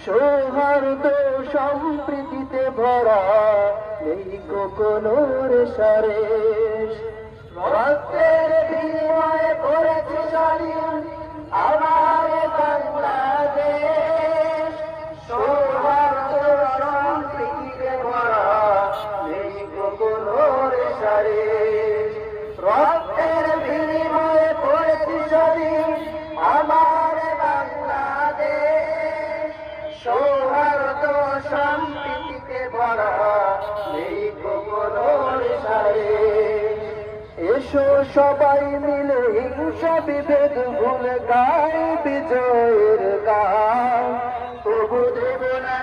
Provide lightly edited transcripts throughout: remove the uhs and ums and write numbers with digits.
সৌহার্দ্য সম্প্রীতিতে ভরা নেই কোনো রেশারেশ। রক্তের বিনিময়ে করেছি স্বাধীন আমার বাংলাদেশ। সৌহার্দ্য সম্প্রীতিতে ভরা নেই কোনো রেশারেশ। রক্তের বিনিময়ে করেছি স্বাধীন আমার বাংলাদেশ। সৌহার্দ্য সম্প্রীতিতে ভরা নেই কোনো রেশারেশ। এসো সবাই মিলে হিংসা বিভেদ ভুলে গাই বিজয়ের গান। তবু দেব না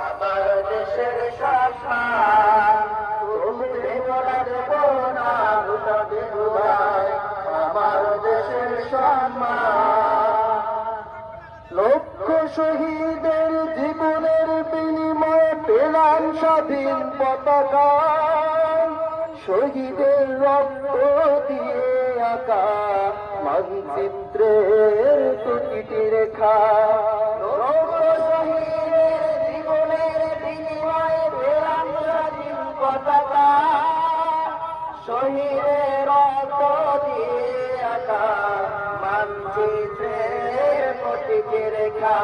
আমার দেশের সম্মান। তবু দেব না আমার দেশের সম্মান। লক্ষ শহীদের জীবনের বিনিময়ে পেলাম স্বাধীন পতাকা। শহীদের রক্ত দিয়ে আঁকা মানচিত্রের প্রতিটি রেখা। লক্ষ শহীদের জীবনের বিনিময়ে পেলাম স্বাধীন পতাকা। শহীদের রক্ত দিয়ে আঁকা মানচিত্রের প্রতিটি রেখা।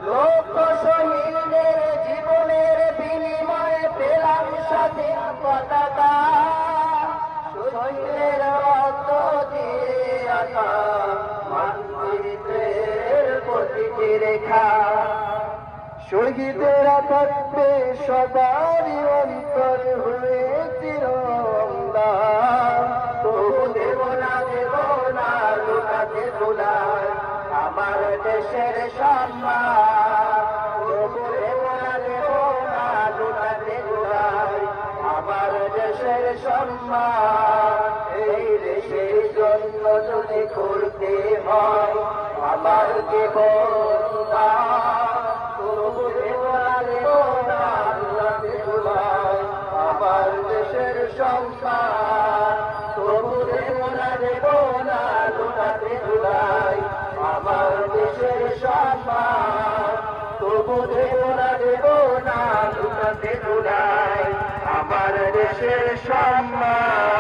লক্ষ শহীদের জীবনের বিনিময়ে পেলাম স্বাধীন পতাকা। শহীদের রক্ত দিয়ে আঁকা মানচিত্রের প্রতিটি রেখা। শহীদেরা থাকবে সবারই অন্তরে হয়ে চিরমদান। তবু দেব না লুটাতে ভুলায় আমার দেশের সম্মান। তবু দেব না লুটাতে ভুলায় আমার দেশের সম্মান। এই দেশের জন্য যদি করতে হয় আমার জীবন দান। তবু দেব না লুটাতে ভুলায় আমার দেশের সম্মান। তবু দেব না লুটাতে ভুলায় আমার দেশের সম্মান। তবু দেব না লুটাতে ভুলায় আমার দেশের সম্মান।